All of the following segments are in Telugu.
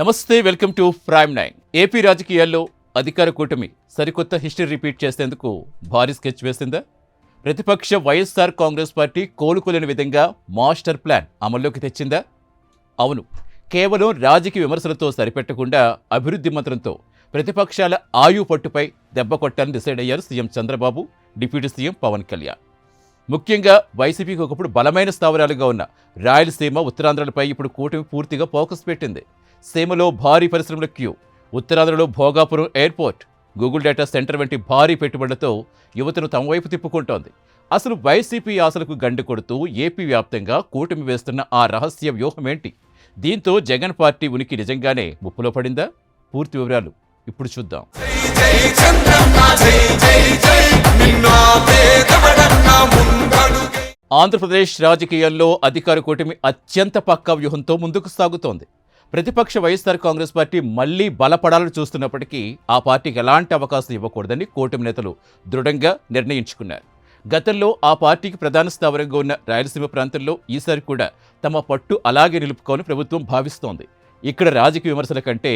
నమస్తే, వెల్కమ్ టు ప్రైమ్ 9. ఏపీ రాజకీయాల్లో అధికార కూటమి సరికొత్త హిస్టరీ రిపీట్ చేసేందుకు భారీ స్కెచ్ వేసిందా? ప్రతిపక్ష వైఎస్ఆర్ కాంగ్రెస్ పార్టీ కోలుకోలేని విధంగా మాస్టర్ ప్లాన్ అమల్లోకి తెచ్చిందా? అవును, కేవలం రాజకీయ విమర్శలతో సరిపెట్టకుండా అభివృద్ధి మంత్రంతో ప్రతిపక్షాల ఆయు పట్టుపై దెబ్బ కొట్టాలని డిసైడ్ అయ్యారు CM Chandrababu, deputy CM Pawan Kalyan. ముఖ్యంగా వైసీపీకి ఒకప్పుడు బలమైన స్థావరాలుగా ఉన్న రాయలసీమ, ఉత్తరాంధ్రలపై ఇప్పుడు కూటమి పూర్తిగా ఫోకస్ పెట్టింది. సీమలో భారీ పరిశ్రమల క్యూ, ఉత్తరాంధ్రలో Bhogapuram airport, Google data centre వంటి భారీ పెట్టుబడులతో యువతను తమ వైపు తిప్పుకుంటోంది. అసలు వైసీపీ ఆశలకు గండి కొడుతూ ఏపీ వ్యాప్తంగా కూటమి వేస్తున్న ఆ రహస్య వ్యూహమేంటి? దీంతో జగన్ పార్టీ ఉనికి నిజంగానే ముప్పులో పడిందా? పూర్తి వివరాలు ఇప్పుడు చూద్దాం. ఆంధ్రప్రదేశ్ రాజకీయాల్లో అధికార కూటమి అత్యంత పక్కా వ్యూహంతో ముందుకు సాగుతోంది. ప్రతిపక్ష వైఎస్ఆర్ కాంగ్రెస్ పార్టీ మళ్లీ బలపడాలని చూస్తున్నప్పటికీ ఆ పార్టీకి ఎలాంటి అవకాశం ఇవ్వకూడదని కూటమి నేతలు దృఢంగా నిర్ణయించుకున్నారు. గతంలో ఆ పార్టీకి ప్రధాన స్థావరంగా ఉన్న రాయలసీమ ప్రాంతంలో ఈసారి కూడా తమ పట్టు అలాగే నిలుపుకోవాలని ప్రభుత్వం భావిస్తోంది. ఇక్కడ రాజకీయ విమర్శల కంటే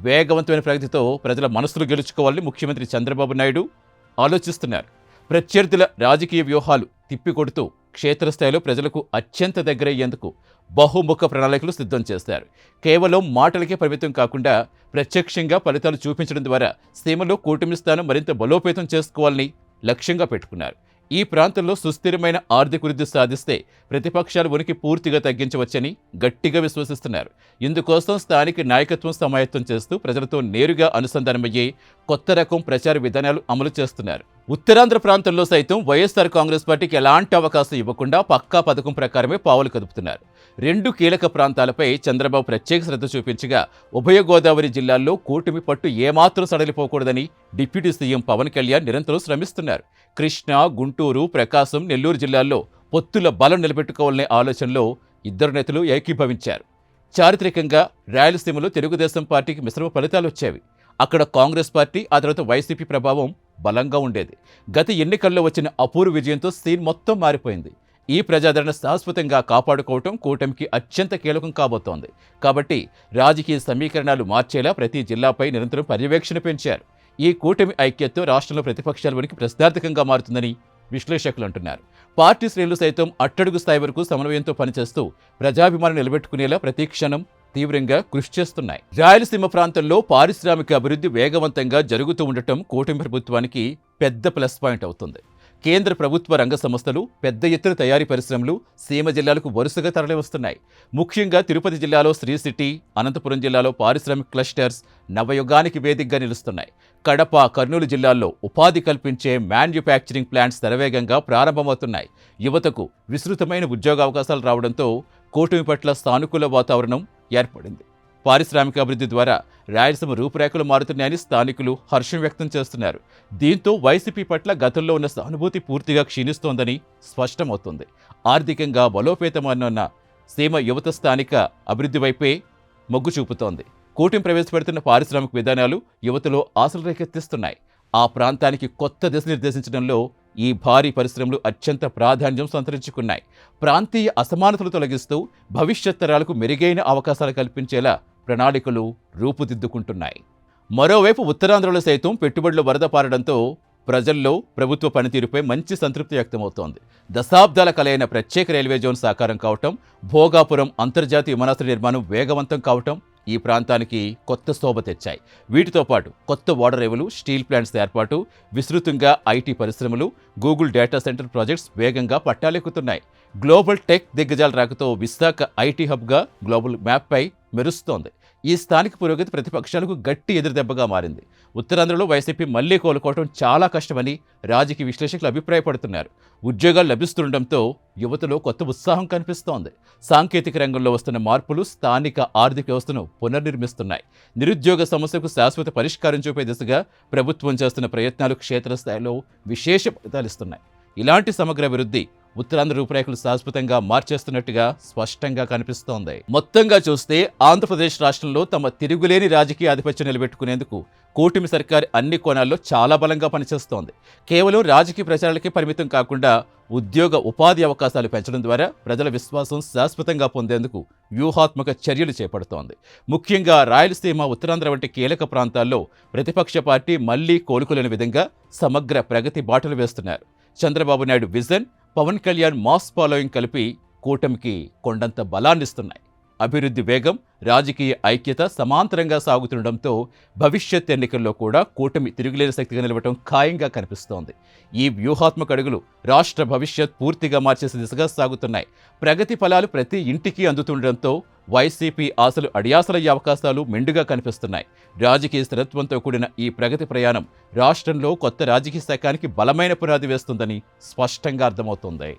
వేగవంతమైన ప్రగతితో ప్రజల మనసులు గెలుచుకోవాలని ముఖ్యమంత్రి చంద్రబాబు నాయుడు ఆలోచిస్తున్నారు. ప్రత్యర్థుల రాజకీయ వ్యూహాలు తిప్పికొడుతూ క్షేత్రస్థాయిలో ప్రజలకు అత్యంత దగ్గరయ్యేందుకు బహుముఖ ప్రణాళికలు సిద్ధం చేశారు. కేవలం మాటలకే పరిమితం కాకుండా ప్రత్యక్షంగా ఫలితాలు చూపించడం ద్వారా సీమలో కూటమి స్థానం మరింత బలోపేతం చేసుకోవాలని లక్ష్యంగా పెట్టుకున్నారు. ఈ ప్రాంతంలో సుస్థిరమైన ఆర్థిక వృద్ధి సాధిస్తే ప్రతిపక్షాల ఉనికి పూర్తిగా తగ్గించవచ్చని గట్టిగా విశ్వసిస్తున్నారు. ఇందుకోసం స్థానిక నాయకత్వం సమాయత్తం చేస్తూ ప్రజలతో నేరుగా అనుసంధానమయ్యే కొత్త రకం ప్రచార విధానాలు అమలు చేస్తున్నారు. ఉత్తరాంధ్ర ప్రాంతంలో సైతం వైఎస్ఆర్ కాంగ్రెస్ పార్టీకి ఎలాంటి అవకాశం ఇవ్వకుండా పక్కా పథకం ప్రకారమే పావులు కదుపుతున్నారు. 2 కీలక ప్రాంతాలపై చంద్రబాబు ప్రత్యేక శ్రద్ధ చూపించగా ఉభయ గోదావరి జిల్లాల్లో కూటమి పట్టు ఏమాత్రం సడలిపోకూడదని డిప్యూటీ సీఎం పవన్ కళ్యాణ్ నిరంతరం శ్రమిస్తున్నారు. కృష్ణా, గుంటూరు, ప్రకాశం, నెల్లూరు జిల్లాల్లో పొత్తుల బలం నిలబెట్టుకోవాలనే ఆలోచనలో ఇద్దరు నేతలు ఏకీభవించారు. చారిత్రకంగా రాయలసీమలో తెలుగుదేశం పార్టీకి మిశ్రమ ఫలితాలు వచ్చేవి. అక్కడ కాంగ్రెస్ పార్టీ, ఆ తర్వాత వైసీపీ ప్రభావం బలంగా ఉండేది. గత ఎన్నికల్లో వచ్చిన అపూర్వ విజయంతో సీన్ మొత్తం మారిపోయింది. ఈ ప్రజాదరణ శాశ్వతంగా కాపాడుకోవటం కూటమికి అత్యంత కీలకం కాబోతోంది. కాబట్టి రాజకీయ సమీకరణాలు మార్చేలా ప్రతి జిల్లాపై నిరంతరం పర్యవేక్షణ పెంచారు. ఈ కూటమి ఐక్యతతో రాష్ట్రంలో ప్రతిపక్షాల ఉనికి ప్రశ్నార్థకంగా మారుతుందని విశ్లేషకులు అంటున్నారు. పార్టీ శ్రేణులు సైతం అట్టడుగు స్థాయి వరకు సమన్వయంతో పనిచేస్తూ ప్రజాభిమానం నిలబెట్టుకునేలా ప్రతి క్షణం తీవ్రంగా కృషి చేస్తున్నాయి. రాయలసీమ ప్రాంతంలో పారిశ్రామిక అభివృద్ధి వేగవంతంగా జరుగుతూ ఉండటం కూటమి ప్రభుత్వానికి పెద్ద ప్లస్ పాయింట్ అవుతుంది. కేంద్ర ప్రభుత్వ రంగ సంస్థలు, పెద్ద ఎత్తున తయారీ పరిశ్రమలు సీమ జిల్లాలకు వరుసగా తరలివస్తున్నాయి. ముఖ్యంగా తిరుపతి జిల్లాలో శ్రీ సిటీ, అనంతపురం జిల్లాలో పారిశ్రామిక క్లస్టర్స్ నవయుగానికి వేదికగా నిలుస్తున్నాయి. కడప, కర్నూలు జిల్లాల్లో ఉపాధి కల్పించే మ్యానుఫ్యాక్చరింగ్ ప్లాంట్స్ శరవేగంగా ప్రారంభమవుతున్నాయి. యువతకు విస్తృతమైన ఉద్యోగావకాశాలు రావడంతో కూటమి పట్ల సానుకూల వాతావరణం ఏర్పడింది. పారిశ్రామిక అభివృద్ధి ద్వారా రాయలసీమ రూపురేఖలు మారుతున్నాయని స్థానికులు హర్షం వ్యక్తం చేస్తున్నారు. దీంతో వైసీపీ పట్ల గతంలో ఉన్న సానుభూతి పూర్తిగా క్షీణిస్తోందని స్పష్టమవుతుంది. ఆర్థికంగా బలోపేతమన్న సీమ యువత స్థానిక అభివృద్ధి వైపే మొగ్గు చూపుతోంది. కూటమి ప్రవేశపెడుతున్న పారిశ్రామిక విధానాలు యువతలో ఆశలు రేకెత్తిస్తున్నాయి. ఆ ప్రాంతానికి కొత్త దిశ నిర్దేశించడంలో ఈ భారీ పరిశ్రమలు అత్యంత ప్రాధాన్యం సంతరించుకున్నాయి. ప్రాంతీయ అసమానతలు తొలగిస్తూ భవిష్యత్ తరాలకు మెరుగైన అవకాశాలు కల్పించేలా ప్రణాళికలు రూపుదిద్దుకుంటున్నాయి. మరోవైపు ఉత్తరాంధ్రలో సైతం పెట్టుబడులు వరద పారడంతో ప్రజల్లో ప్రభుత్వ పనితీరుపై మంచి సంతృప్తి వ్యక్తమవుతోంది. దశాబ్దాల కలయిన ప్రత్యేక రైల్వే జోన్ సాకారం కావటం, భోగాపురం అంతర్జాతీయ విమానాశ్రయ నిర్మాణం వేగవంతం కావటం ఈ ప్రాంతానికి కొత్త శోభ తెచ్చాయి. వీటితో పాటు కొత్త ఓడరేవులు, స్టీల్ ప్లాంట్స్ ఏర్పాటు, విస్తృతంగా ఐటీ పరిశ్రమలు, గూగుల్ డేటా సెంటర్ ప్రాజెక్ట్స్ వేగంగా పట్టాలెక్కుతున్నాయి. గ్లోబల్ టెక్ దిగ్గజాల రాకతో విశాఖ ఐటీ హబ్గా గ్లోబల్ మ్యాప్పై మెరుస్తోంది. ఈ స్థానిక పురోగతి ప్రతిపక్షాలకు గట్టి ఎదురుదెబ్బగా మారింది. ఉత్తరాంధ్రలో వైసీపీ మళ్లీ కోలుకోవడం చాలా కష్టమని రాజకీయ విశ్లేషకులు అభిప్రాయపడుతున్నారు. ఉద్యోగాలు లభిస్తుండటంతో యువతలో కొత్త ఉత్సాహం కనిపిస్తోంది. సాంకేతిక రంగంలో వస్తున్న మార్పులు స్థానిక ఆర్థిక వ్యవస్థను పునర్నిర్మిస్తున్నాయి. నిరుద్యోగ సమస్యకు శాశ్వత పరిష్కారం చూపే దిశగా ప్రభుత్వం చేస్తున్న ప్రయత్నాలు క్షేత్రస్థాయిలో విశేష ఫలితాలిస్తున్నాయి. ఇలాంటి సమగ్ర అభివృద్ధి ఉత్తరాంధ్ర రూపురేఖలు శాశ్వతంగా మార్చేస్తున్నట్టుగా స్పష్టంగా కనిపిస్తోంది. మొత్తంగా చూస్తే ఆంధ్రప్రదేశ్ రాష్ట్రంలో తమ తిరుగులేని రాజకీయ ఆధిపత్యం నిలబెట్టుకునేందుకు కూటమి సర్కార్ అన్ని కోణాల్లో చాలా బలంగా పనిచేస్తోంది. కేవలం రాజకీయ ప్రచారాలకే పరిమితం కాకుండా ఉద్యోగ ఉపాధి అవకాశాలు పెంచడం ద్వారా ప్రజల విశ్వాసం శాశ్వతంగా పొందేందుకు వ్యూహాత్మక చర్యలు చేపడుతోంది. ముఖ్యంగా రాయలసీమ, ఉత్తరాంధ్ర వంటి కీలక ప్రాంతాల్లో ప్రతిపక్ష పార్టీ మళ్లీ కోలుకోలేని విధంగా సమగ్ర ప్రగతి బాటలు వేస్తున్నారు. Chandrababu Naidu vision, Pawan Kalyan mass following కలిపి కూటమికి కొండంత బలాన్నిస్తున్నాయి. అభివృద్ధి వేగం, రాజకీయ ఐక్యత సమాంతరంగా సాగుతుండటంతో భవిష్యత్ ఎన్నికల్లో కూడా కూటమి తిరుగులేని శక్తిగా నిలవటం ఖాయంగా కనిపిస్తోంది. ఈ వ్యూహాత్మక అడుగులు రాష్ట్ర భవిష్యత్ పూర్తిగా మార్చేసే దిశగా సాగుతున్నాయి. ప్రగతి ఫలాలు ప్రతి ఇంటికి అందుతుండటంతో వైసీపీ ఆశలు అడియాసలయ్యే అవకాశాలు మెండుగా కనిపిస్తున్నాయి. రాజకీయ స్థిరత్వంతో కూడిన ఈ ప్రగతి ప్రయాణం రాష్ట్రంలో కొత్త రాజకీయ శకానికి బలమైన పునాది వేస్తుందని స్పష్టంగా అర్థమవుతోంది.